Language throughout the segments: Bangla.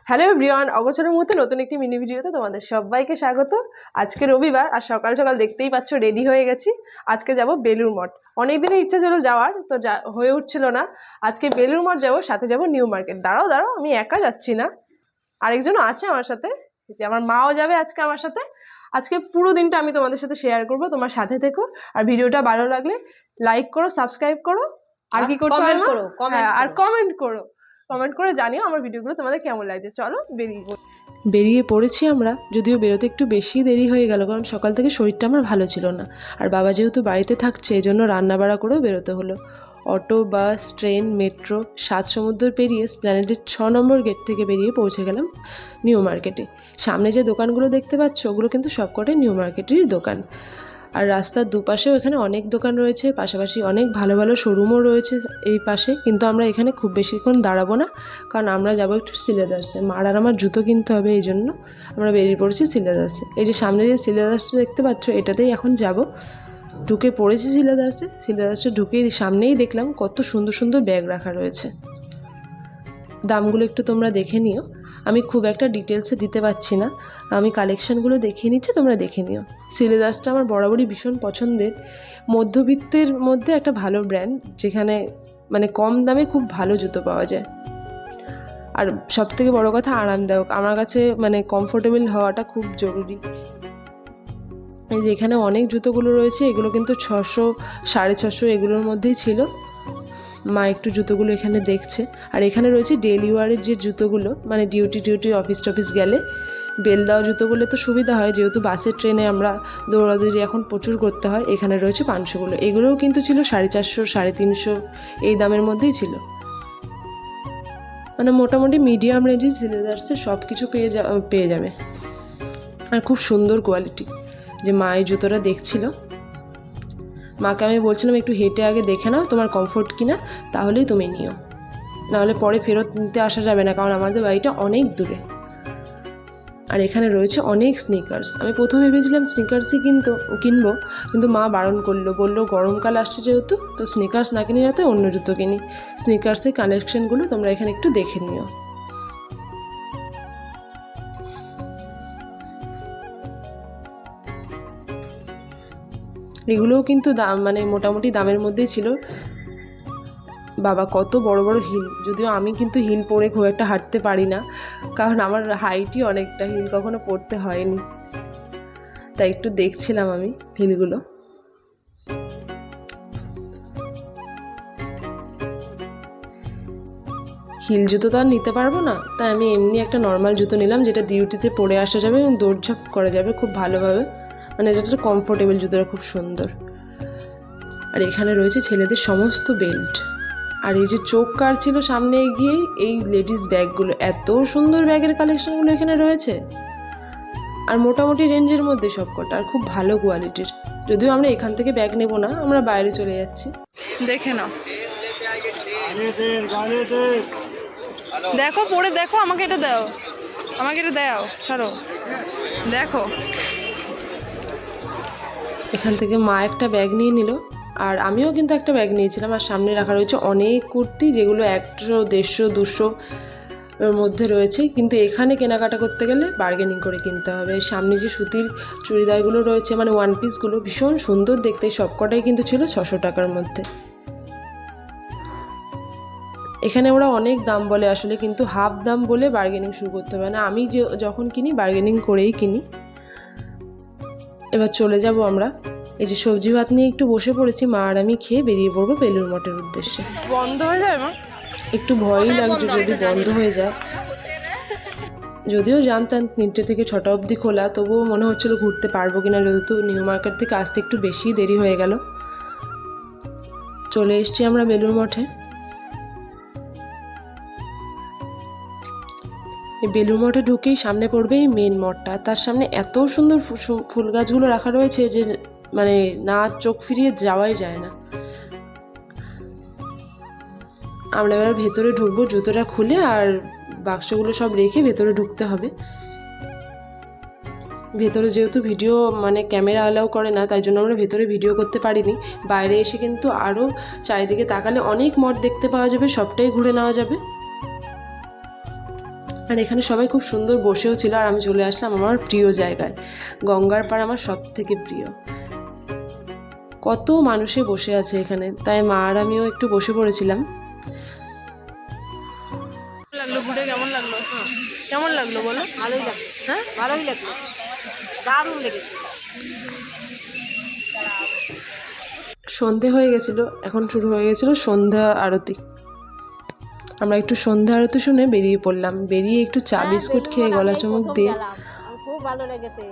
হ্যালো এভরিওয়ান, অগোচরের মতো নতুন একটি মিনি ভিডিওতে তোমাদের সবাইকে স্বাগত। আজকে রবিবার আর সকাল সকাল দেখতেই পাচ্ছ রেডি হয়ে গেছি। আজকে যাব বেলুড় মঠ। অনেক দিনের ইচ্ছা ছিল যাওয়ার, তো হয়ে উঠছিল না। আজকে বেলুড় মঠ যাবো, সাথে যাব নিউ মার্কেট। দাঁড়াও দাঁড়াও, আমি একা যাচ্ছি না, আরেকজনও আছে আমার সাথে, যে আমার মাও যাবে আজকে আমার সাথে। আজকে পুরো দিনটা আমি তোমাদের সাথে শেয়ার করবো, তোমার সাথে থেকো। আর ভিডিওটা ভালো লাগলে লাইক করো, সাবস্ক্রাইব করো, আর কি করতে হবে না, আর কমেন্ট করো। কমেন্ট করে জানিও আমার ভিডিওগুলো তোমাদের কেমন লাগছে। চলো বেরিয়ে পড়েছি আমরা, যদিও বেরোতে একটু বেশি দেরি হয়ে গেল, কারণ সকাল থেকে শরীরটা আমার ভালো ছিল না। আর বাবা যেহেতু বাড়িতে থাকছে, এই জন্য রান্নাবাড়া করেও বেরোতে হলো। অটো, বাস, ট্রেন, মেট্রো, 7 সমুদ্র পেরিয়ে স্প্ল্যানেডের 6 নম্বর গেট থেকে বেরিয়ে পৌঁছে গেলাম নিউ মার্কেটে। সামনে যে দোকানগুলো দেখতে পাচ্ছ, ওগুলো কিন্তু সবকটাই নিউ মার্কেটেরই দোকান। আর রাস্তার দুপাশেও এখানে অনেক দোকান রয়েছে, পাশাপাশি অনেক ভালো ভালো শোরুমও রয়েছে এই পাশে। কিন্তু আমরা এখানে খুব বেশিক্ষণ দাঁড়াবো না, কারণ আমরা যাবো একটু সিলেদার্সে। মার আর আমার জুতো কিনতে হবে, এই জন্য আমরা বেরিয়ে পড়েছি সিলেদার্সে। এই যে সামনে যে সিলেদার্সটা দেখতে পাচ্ছ, এটাতেই এখন যাব। ঢুকে পড়েছি সিলেদার্সে। সিলেদার্সে ঢুকেই সামনেই দেখলাম কত সুন্দর সুন্দর ব্যাগ রাখা রয়েছে। দামগুলো একটু তোমরা দেখে নিও, আমি খুব একটা ডিটেলসে দিতে পারছি না, আমি কালেকশানগুলো দেখিয়ে নিচ্ছি, তোমরা দেখে নিও। সিলেদাসটা আমার বরাবরই ভীষণ পছন্দের। মধ্যবিত্তের মধ্যে একটা ভালো ব্র্যান্ড, যেখানে মানে কম দামে খুব ভালো জুতো পাওয়া যায়। আর সবথেকে বড় কথা, আরামদায়ক। আমার কাছে মানে কমফোর্টেবল হওয়াটা খুব জরুরি। এই যে এখানে অনেক জুতোগুলো রয়েছে, এগুলো কিন্তু 600, 650 এগুলোর মধ্যেই ছিল। মা একটু জুতোগুলো এখানে দেখছে। আর এখানে রয়েছে ডেইলি ওয়ারের যে জুতোগুলো, মানে ডিউটি অফিস টফিস গেলে বেল দেওয়া জুতোগুলো তো সুবিধা হয়, যেহেতু বাসে ট্রেনে আমরা দৌড়াদৌড়ি এখন প্রচুর করতে হয়। এখানে রয়েছে 500গুলো, এগুলোও কিন্তু ছিল 450, 350 এই দামের মধ্যেই ছিল। মানে মোটামুটি মিডিয়াম রেঞ্জের সিলেদার্সে সব কিছু পেয়ে যাবে, আর খুব সুন্দর কোয়ালিটি। যে মা এই জুতোটা দেখছিল, মাকে আমি বলছিলাম একটু হেঁটে আগে দেখে নাও তোমার কমফোর্ট কিনা, তাহলেই তুমি নিও, নাহলে পরে ফেরত নিতে আসা যাবে না, কারণ আমাদের বাড়িটা অনেক দূরে। আর এখানে রয়েছে অনেক স্নিকার্স। আমি প্রথমে ভেবেছিলাম স্নিকার্সই কিনবো, কিন্তু মা বারণ করলো, বললো গরমকাল আসছে যেহেতু, তো স্নিকার্স না কিনে যাতে অন্য জুতো কিনি। স্নিকার্সের কালেকশনগুলো তোমরা এখানে একটু দেখে নিও। এগুলোও কিন্তু দাম মানে মোটামুটি দামের মধ্যেই ছিল। বাবা কত বড় বড় হিল, যদিও আমি কিন্তু হিল পরে খুব একটা হাঁটতে পারি না, কারণ আমার হাইটই অনেকটা, হিল কখনো পরতে হয়নি, তাই একটু দেখছিলাম আমি হিলগুলো। হিল জুতো তো আর নিতে পারবো না, তাই আমি এমনি একটা নর্মাল জুতো নিলাম, যেটা ডিউটিতে পরে আসা যাবে এবং দৌড়ঝাঁপ করা যাবে খুব ভালোভাবে। মানে এটা একটা কমফোর্টেবল জুতোটা, খুব সুন্দর। আর এখানে রয়েছে ছেলেদের সমস্ত বেল্ট। আর এই যে চোখ কাটছিল সামনে এগিয়ে, এই লেডিস ব্যাগগুলো, এত সুন্দর ব্যাগের কালেকশনগুলো এখানে রয়েছে। আর মোটামুটি রেঞ্জের মধ্যে সবকটা, আর খুব ভালো কোয়ালিটির। যদিও আমরা এখান থেকে ব্যাগ নেব না, আমরা বাইরে চলে যাচ্ছি। দেখে নাও, দেখো পরে দেখো, আমাকে এটা দাও, আমাকে এটা দাও, ছাড়ো, দেখো। এখান থেকে মা একটা ব্যাগ নিয়ে নিল, আর আমিও কিন্তু একটা ব্যাগ নিয়েছিলাম। আর সামনে রাখা রয়েছে অনেক কুর্তি, যেগুলো 100, 150, 200 এর মধ্যে রয়েছে। কিন্তু এখানে কেনাকাটা করতে গেলে বার্গেনিং করে কিনতে হবে। সামনে যে সুতির চুড়িদারগুলো রয়েছে, মানে ওয়ান পিসগুলো, ভীষণ সুন্দর দেখতে, সবকটাই কিন্তু ছিল 600 টাকার মধ্যে। এখানে ওরা অনেক দাম বলে আসলে, কিন্তু হাফ দাম বলে বার্গেনিং শুরু করতে হবে না। আমি যখন কিনি বার্গেনিং করেই কিনি। এবার চলে যাব আমরা। এই যে সবজি ভাত নিয়ে একটু বসে পড়েছি, মা আর আমি খেয়ে বেরিয়ে পড়বো বেলুড় মঠের উদ্দেশ্যে। বন্ধ হয়ে যায় মা, একটু ভয়ই লাগছে যদি বন্ধ হয়ে যায়। যদিও জানতাম 3টে থেকে 6টা অবধি খোলা, তবুও মনে হচ্ছিল ঘুরতে পারবো কিনা, যেহেতু নিউ মার্কেট থেকে আসতে একটু বেশি দেরি হয়ে গেল। চলে এসছি আমরা বেলুড় মঠে। এই বেলুড় মঠে ঢুকেই সামনে পড়বে এই মেন মঠটা। তার সামনে এত সুন্দর ফুল গাছগুলো রাখা রয়েছে যে মানে না চোখ ফিরিয়ে যাওয়াই যায় না। আমরা এবার ভেতরে ঢুকবো, জুতোটা খুলে আর বাক্সগুলো সব রেখে ভেতরে ঢুকতে হবে। ভেতরে যেহেতু ভিডিও মানে ক্যামেরা অ্যালাউ করে না, তাই জন্য আমরা ভেতরে ভিডিও করতে পারিনি। বাইরে এসে কিন্তু আরও চারিদিকে তাকালে অনেক মঠ দেখতে পাওয়া যাবে, সবটাই ঘুরে নেওয়া যাবে। আর আর এখানে সবাই খুব সুন্দর বসেও ছিল। আর আমি চলে আসলাম আমার প্রিয় জায়গায়। গঙ্গার পাড় আমার সব থেকে প্রিয়। কত মানুষে বসে আছে এখানে, তাই মা আর আমিও একটু বসে পড়েছিলাম। লাগলো ঘুরে, কেমন লাগলো? কেমন লাগলো বলো? ভালোই লাগলো। হ্যাঁ, ভালোই লাগলো, দারুণ লেগেছে। সন্ধে হয়ে গেছিল, এখন শুরু হয়ে গেছিল সন্ধ্যা আরতি। আমরা একটু সন্ধ্যা আরতি শুনে বেরিয়ে পড়লাম। বেরিয়ে একটু চা বিস্কুট খেয়ে গলা চমক দিয়ে খুব ভালো লেগেছে।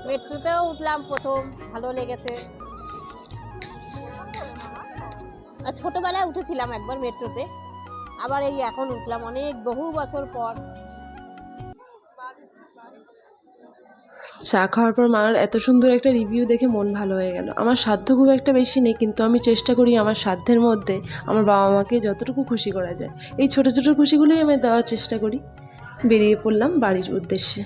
মেট্রোতেও উঠলাম প্রথম, ভালো লেগেছে। ছোটবেলায় উঠেছিলাম একবার মেট্রোতে, আবার এই এখন উঠলাম অনেক বহু বছর পর। চা খাওয়ার পর মার এত সুন্দর একটা রিভিউ দেখে মন ভালো হয়ে গেল। আমার সাধ্য খুব একটা বেশি নেই, কিন্তু আমি চেষ্টা করি আমার সাধ্যের মধ্যে আমার বাবা মাকে যতটুকু খুশি করা যায়, এই ছোটো ছোটো খুশিগুলোই আমি দেওয়ার চেষ্টা করি। বেরিয়ে পড়লাম বাড়ির উদ্দেশ্যে।